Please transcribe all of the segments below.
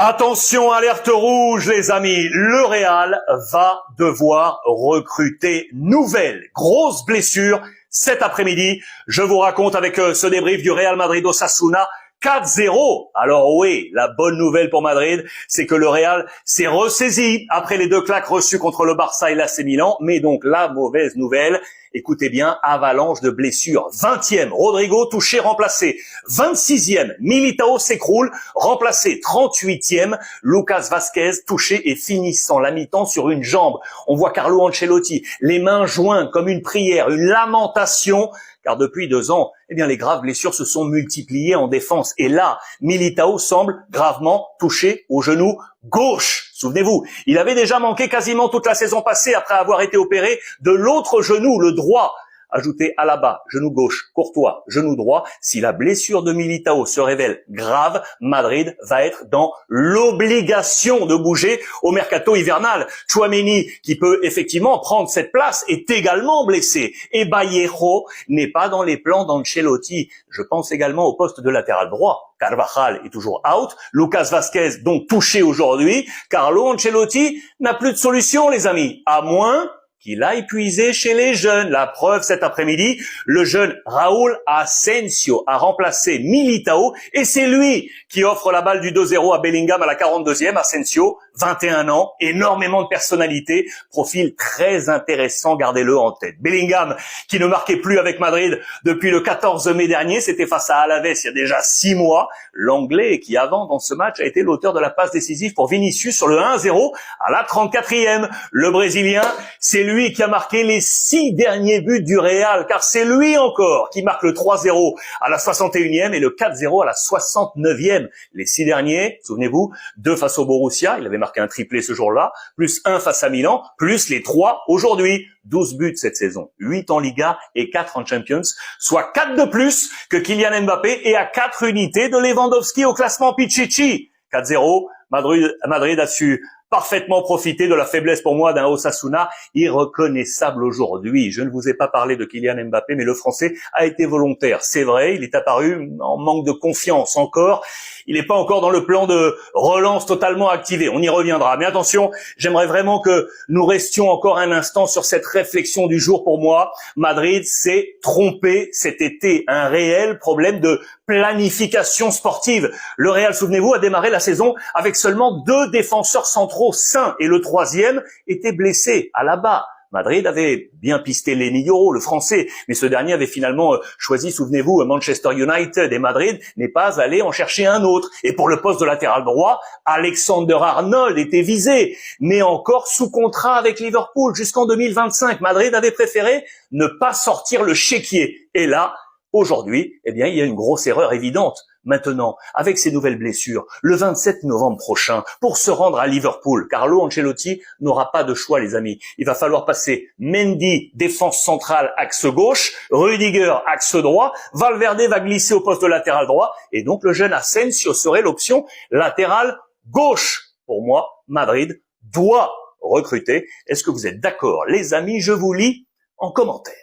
Attention, alerte rouge les amis, le Real va devoir recruter nouvelle grosse blessure cet après-midi. Je vous raconte avec ce débrief du Real Madrid-Osasuna 4-0. Alors oui, la bonne nouvelle pour Madrid, c'est que le Real s'est ressaisi après les deux claques reçues contre le Barça et l'AC Milan. Mais donc la mauvaise nouvelle, écoutez bien, avalanche de blessures. 20e, Rodrigo touché, remplacé. 26e, Militao s'écroule, remplacé. 38e, Lucas Vázquez touché et finissant la mi-temps sur une jambe. On voit Carlo Ancelotti, les mains jointes comme une prière, une lamentation. Car depuis 2 ans, les graves blessures se sont multipliées en défense. Et là, Militao semble gravement touché au genou gauche. Souvenez-vous, il avait déjà manqué quasiment toute la saison passée après avoir été opéré de l'autre genou, le droit. Ajoutez Alaba, genou gauche, Courtois, genou droit. Si la blessure de Militao se révèle grave, Madrid va être dans l'obligation de bouger au mercato hivernal. Tchouaméni, qui peut effectivement prendre cette place, est également blessé. Et Vallejo n'est pas dans les plans d'Ancelotti. Je pense également au poste de latéral droit. Carvajal est toujours out. Lucas Vázquez, donc touché aujourd'hui. Carlo Ancelotti n'a plus de solution, les amis. À moins qu'il a épuisé chez les jeunes. La preuve cet après-midi, le jeune Raúl Asensio a remplacé Militao et c'est lui qui offre la balle du 2-0 à Bellingham à la 42e. Asensio, 21 ans, énormément de personnalité, profil très intéressant, gardez-le en tête. Bellingham, qui ne marquait plus avec Madrid depuis le 14 mai dernier, c'était face à Alaves il y a déjà 6 mois. L'Anglais, qui avant dans ce match a été l'auteur de la passe décisive pour Vinicius sur le 1-0 à la 34e. Le Brésilien, c'est lui qui a marqué les 6 derniers buts du Real, car c'est lui encore qui marque le 3-0 à la 61e et le 4-0 à la 69e. Les 6 derniers, souvenez-vous, 2 face au Borussia, il avait marqué un triplé ce jour-là, plus 1 face à Milan, plus les 3 aujourd'hui. 12 buts cette saison, 8 en Liga et 4 en Champions, soit 4 de plus que Kylian Mbappé et à 4 unités de Lewandowski au classement Pichichi. 4-0, Madrid a su parfaitement profiter de la faiblesse pour moi d'un Osasuna irreconnaissable aujourd'hui. Je ne vous ai pas parlé de Kylian Mbappé, mais le Français a été volontaire. C'est vrai, il est apparu en manque de confiance encore. Il n'est pas encore dans le plan de relance totalement activé. On y reviendra. Mais attention, j'aimerais vraiment que nous restions encore un instant sur cette réflexion du jour pour moi. Madrid s'est trompé cet été. Un réel problème de planification sportive. Le Real, souvenez-vous, a démarré la saison avec seulement 2 défenseurs centraux sains et le 3e était blessé à la bas. Madrid avait bien pisté Lenny Yoro, le français, mais ce dernier avait finalement choisi, souvenez-vous, Manchester United et Madrid n'est pas allé en chercher un autre. Et pour le poste de latéral droit, Alexander Arnold était visé, mais encore sous contrat avec Liverpool jusqu'en 2025. Madrid avait préféré ne pas sortir le chéquier. Et là, aujourd'hui, il y a une grosse erreur évidente. Maintenant, avec ces nouvelles blessures, le 27 novembre prochain, pour se rendre à Liverpool, Carlo Ancelotti n'aura pas de choix, les amis. Il va falloir passer Mendy, défense centrale, axe gauche, Rudiger, axe droit, Valverde va glisser au poste de latéral droit, et donc le jeune Asensio serait l'option latérale gauche. Pour moi, Madrid doit recruter. Est-ce que vous êtes d'accord, les amis? Je vous lis en commentaire.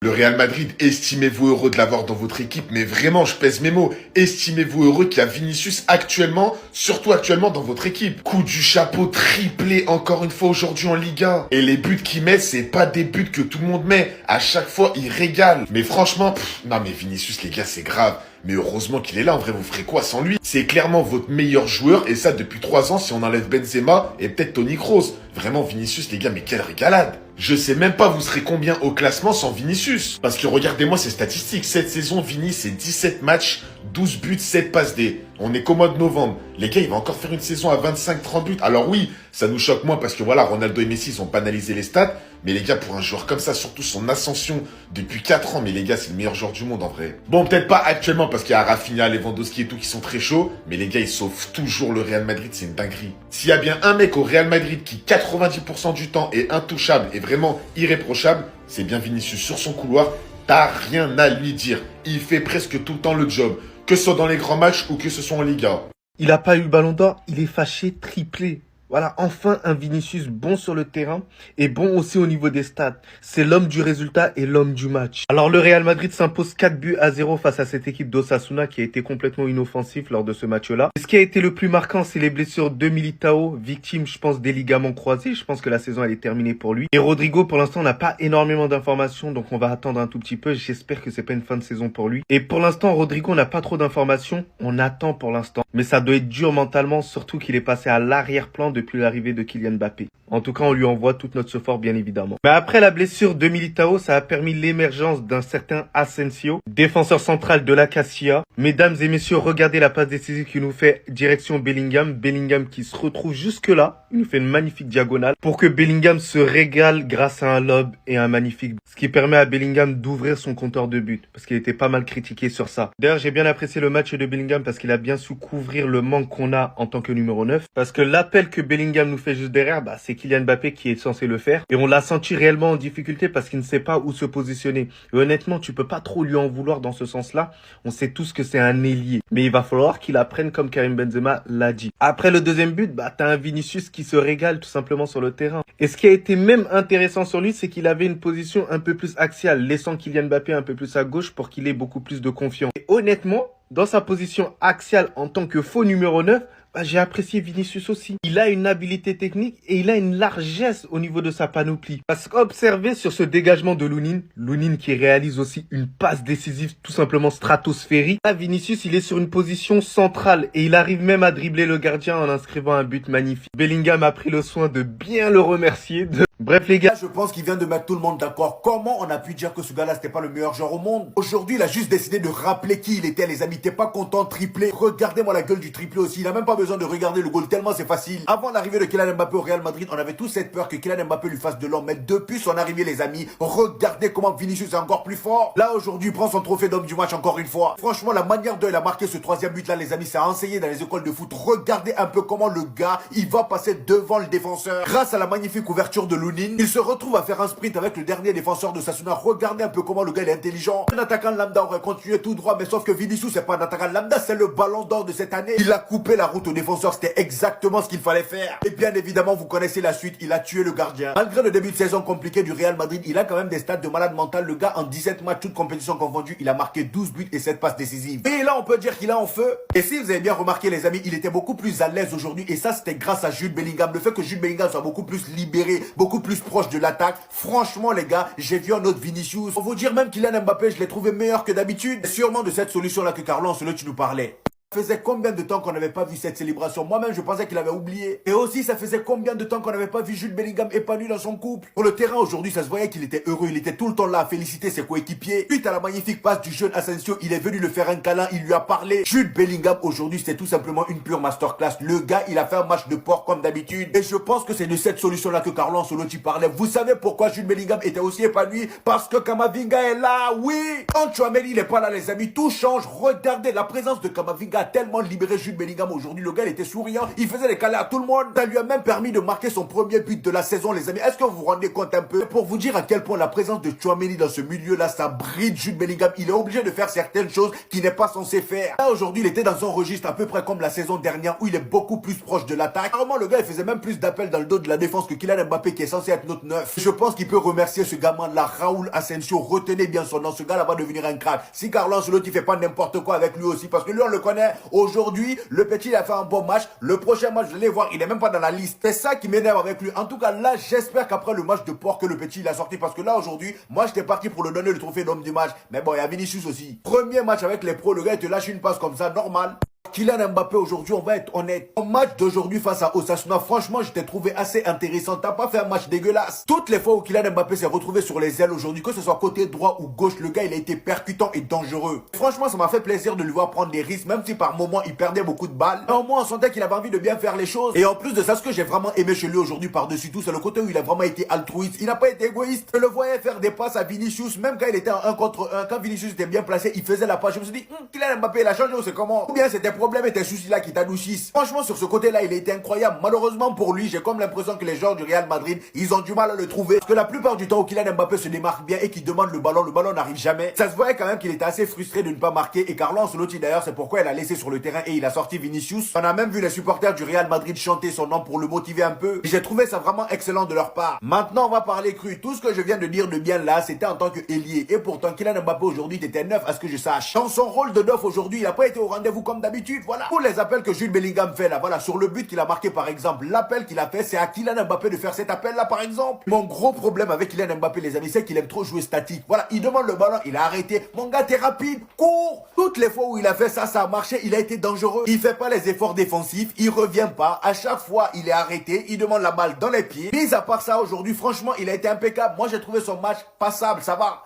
Le Real Madrid, estimez-vous heureux de l'avoir dans votre équipe, mais vraiment, je pèse mes mots, estimez-vous heureux qu'il y a Vinicius actuellement, surtout actuellement dans votre équipe. Coup du chapeau triplé encore une fois aujourd'hui en Liga. Et les buts qu'il met, c'est pas des buts que tout le monde met. À chaque fois, il régale. Mais franchement, non mais Vinicius les gars, c'est grave. Mais heureusement qu'il est là, en vrai, vous ferez quoi sans lui? C'est clairement votre meilleur joueur, et ça depuis 3 ans si on enlève Benzema et peut-être Toni Kroos. Vraiment, Vinicius les gars, mais quelle régalade! Je sais même pas vous serez combien au classement sans Vinicius. Parce que regardez-moi ces statistiques. Cette saison, Vini, c'est 17 matchs, 12 buts, 7 passes D. On est qu'au mois de novembre. Les gars, il va encore faire une saison à 25-30 buts. Alors oui, ça nous choque moins parce que voilà, Ronaldo et Messi, ils ont banalisé les stats. Mais les gars, pour un joueur comme ça, surtout son ascension depuis 4 ans, mais les gars, c'est le meilleur joueur du monde en vrai. Bon, peut-être pas actuellement parce qu'il y a Rafinha, Lewandowski et tout qui sont très chauds. Mais les gars, ils sauvent toujours le Real Madrid, c'est une dinguerie. S'il y a bien un mec au Real Madrid qui 90% du temps est intouchable et vraiment irréprochable, c'est bien Vinicius sur son couloir. T'as rien à lui dire. Il fait presque tout le temps le job. Que ce soit dans les grands matchs ou que ce soit en Liga. Il a pas eu le ballon d'or, il est fâché triplé. Voilà, enfin un Vinicius bon sur le terrain et bon aussi au niveau des stats. C'est l'homme du résultat et l'homme du match. Alors le Real Madrid s'impose 4-0 face à cette équipe d'Osasuna qui a été complètement inoffensif lors de ce match-là. Et ce qui a été le plus marquant, c'est les blessures de Militao, victime je pense des ligaments croisés. Je pense que la saison elle est terminée pour lui. Et Rodrigo pour l'instant n'a pas énormément d'informations donc on va attendre un tout petit peu. J'espère que c'est pas une fin de saison pour lui. Et pour l'instant Rodrigo n'a pas trop d'informations. On attend pour l'instant. Mais ça doit être dur mentalement, surtout qu'il est passé à l'arrière-plan depuis l'arrivée de Kylian Mbappé. En tout cas, on lui envoie toute notre support, bien évidemment. Mais après la blessure de Militao, ça a permis l'émergence d'un certain Asensio, défenseur central de la Casilla. Mesdames et messieurs, regardez la passe décisive qu'il nous fait direction Bellingham. Bellingham qui se retrouve jusque-là. Il nous fait une magnifique diagonale pour que Bellingham se régale grâce à un lob et un magnifique. Ce qui permet à Bellingham d'ouvrir son compteur de but parce qu'il était pas mal critiqué sur ça. D'ailleurs, j'ai bien apprécié le match de Bellingham parce qu'il a bien su couvrir le manque qu'on a en tant que numéro 9. Parce que l'appel que Bellingham nous fait juste derrière, c'est Kylian Mbappé qui est censé le faire. Et on l'a senti réellement en difficulté parce qu'il ne sait pas où se positionner. Et honnêtement, tu peux pas trop lui en vouloir dans ce sens-là. On sait tous que c'est un ailier. Mais il va falloir qu'il apprenne comme Karim Benzema l'a dit. Après le deuxième but, t'as un Vinicius qui se régale tout simplement sur le terrain. Et ce qui a été même intéressant sur lui, c'est qu'il avait une position un peu plus axiale, laissant Kylian Mbappé un peu plus à gauche pour qu'il ait beaucoup plus de confiance. Et honnêtement, dans sa position axiale en tant que faux numéro 9, j'ai apprécié Vinicius aussi. Il a une habileté technique et il a une largesse au niveau de sa panoplie. Parce qu'observez sur ce dégagement de Lounine qui réalise aussi une passe décisive tout simplement stratosphérique. Là, Vinicius, il est sur une position centrale et il arrive même à dribbler le gardien en inscrivant un but magnifique. Bellingham a pris le soin de bien le remercier. Bref les gars, je pense qu'il vient de mettre tout le monde d'accord. Comment on a pu dire que ce gars-là c'était pas le meilleur joueur au monde? Aujourd'hui il a juste décidé de rappeler qui il était les amis. T'es pas content, triplé. Regardez-moi la gueule du triplé aussi. Il a même pas besoin de regarder le goal tellement c'est facile. Avant l'arrivée de Kylian Mbappé au Real Madrid, on avait tous cette peur que Kylian Mbappé lui fasse de l'homme. Mais depuis son arrivée les amis, regardez comment Vinicius est encore plus fort. Là aujourd'hui il prend son trophée d'homme du match encore une fois. Franchement la manière dont il a marqué ce troisième but là les amis, ça a enseigné dans les écoles de foot. Regardez un peu comment le gars il va passer devant le défenseur. Grâce à la magnifique ouverture de Lounine, il se retrouve à faire un sprint avec le dernier défenseur de Sasuna. Regardez un peu comment le gars il est intelligent. Un attaquant lambda aurait continué tout droit, mais sauf que Vinicius c'est pas un attaquant lambda, c'est le ballon d'or de cette année. Il a coupé la route au défenseur, c'était exactement ce qu'il fallait faire. Et bien évidemment vous connaissez la suite, il a tué le gardien. Malgré le début de saison compliqué du Real Madrid, il a quand même des stats de malade mental. Le gars en 17 matchs, toutes compétitions confondues, il a marqué 12 buts et 7 passes décisives. Et là on peut dire qu'il est en feu. Et si vous avez bien remarqué les amis, il était beaucoup plus à l'aise aujourd'hui et ça c'était grâce à Jude Bellingham. Le fait que Jude Bellingham soit beaucoup plus libéré, beaucoup plus proche de l'attaque. Franchement les gars, j'ai vu un autre Vinicius. Pour vous dire même Kylian Mbappé, je l'ai trouvé meilleur que d'habitude. C'est sûrement de cette solution là que Carlo Ancelotti nous parlait. Ça faisait combien de temps qu'on n'avait pas vu cette célébration? Moi-même, je pensais qu'il avait oublié. Et aussi, ça faisait combien de temps qu'on n'avait pas vu Jude Bellingham épanoui dans son couple? Pour le terrain, aujourd'hui, ça se voyait qu'il était heureux. Il était tout le temps là à féliciter ses coéquipiers. Suite à la magnifique passe du jeune Asensio, il est venu le faire un câlin, il lui a parlé. Jude Bellingham, aujourd'hui, c'était tout simplement une pure masterclass. Le gars, il a fait un match de porc comme d'habitude. Et je pense que c'est de cette solution-là que Carlo Ancelotti parlait. Vous savez pourquoi Jude Bellingham était aussi épanoui? Parce que Camavinga est là, oui! Quand Tchouaméni, il est pas là, les amis, tout change. Regardez, la présence de Camavinga a tellement libéré Jude Bellingham aujourd'hui. Le gars, il était souriant. Il faisait des câlins à tout le monde. Ça lui a même permis de marquer son premier but de la saison, les amis. Est-ce que vous vous rendez compte un peu? Pour vous dire à quel point la présence de Tchouaméni dans ce milieu-là, ça bride Jude Bellingham. Il est obligé de faire certaines choses qu'il n'est pas censé faire. Là, aujourd'hui, il était dans un registre à peu près comme la saison dernière où il est beaucoup plus proche de l'attaque. Vraiment, le gars, il faisait même plus d'appels dans le dos de la défense que Kylian Mbappé qui est censé être notre neuf. Je pense qu'il peut remercier ce gamin-là, Raúl Asensio. Retenez bien son nom. Ce gars-là va devenir un crack. Si Carlo Ancelotti fait pas n'importe quoi avec lui aussi, parce que lui, on le connaît. Aujourd'hui, le petit, il a fait un bon match. Le prochain match, je vais voir, il est même pas dans la liste. C'est ça qui m'énerve avec lui. En tout cas, là, j'espère qu'après le match de porc que le petit, il a sorti. Parce que là, aujourd'hui, moi, j'étais parti pour le donner le trophée d'homme du match. Mais bon, il y a Vinicius aussi. Premier match avec les pros, le gars, il te lâche une passe comme ça, normal. Kylian Mbappé aujourd'hui, on va être honnête. Au match d'aujourd'hui face à Osasuna, franchement, je t'ai trouvé assez intéressant. T'as pas fait un match dégueulasse. Toutes les fois où Kylian Mbappé s'est retrouvé sur les ailes aujourd'hui, que ce soit côté droit ou gauche, le gars, il a été percutant et dangereux. Franchement, ça m'a fait plaisir de lui voir prendre des risques, même si par moments, il perdait beaucoup de balles. Mais au moins, on sentait qu'il avait envie de bien faire les choses. Et en plus de ça, ce que j'ai vraiment aimé chez lui aujourd'hui par-dessus tout, c'est le côté où il a vraiment été altruiste. Il n'a pas été égoïste. Je le voyais faire des passes à Vinicius, même quand il était en 1 contre 1. Quand Vinicius était bien placé, il faisait la passe. Je me suis dit, Kylian Mbappé, il a changé ou c'est comment? Ou bien c'était problèmes et tes soucis là qui t'adoucissent. Franchement, sur ce côté-là, il a été incroyable. Malheureusement pour lui, j'ai comme l'impression que les joueurs du Real Madrid, ils ont du mal à le trouver. Parce que la plupart du temps où Kylian Mbappé se démarque bien et qu'il demande le ballon n'arrive jamais. Ça se voyait quand même qu'il était assez frustré de ne pas marquer. Et Carlo Ancelotti d'ailleurs, c'est pourquoi il a laissé sur le terrain et il a sorti Vinicius. On a même vu les supporters du Real Madrid chanter son nom pour le motiver un peu. J'ai trouvé ça vraiment excellent de leur part. Maintenant, on va parler cru. Tout ce que je viens de dire de bien là, c'était en tant que ailier. Et pourtant, Kylian Mbappé aujourd'hui était neuf à ce que je sache. Dans son rôle de neuf aujourd'hui, il n'a pas été au rendez-vous comme d'habitude. Voilà. Pour les appels que Jude Bellingham fait là, voilà, sur le but qu'il a marqué par exemple, l'appel qu'il a fait, c'est à Kylian Mbappé de faire cet appel là par exemple. Mon gros problème avec Kylian Mbappé, les amis, c'est qu'il aime trop jouer statique. Voilà, il demande le ballon, il a arrêté. Mon gars, t'es rapide, cours. Toutes les fois où il a fait ça, ça a marché, il a été dangereux. Il fait pas les efforts défensifs, il revient pas. À chaque fois, il est arrêté, il demande la balle dans les pieds. Mis à part ça, aujourd'hui, franchement, il a été impeccable. Moi, j'ai trouvé son match passable, ça va.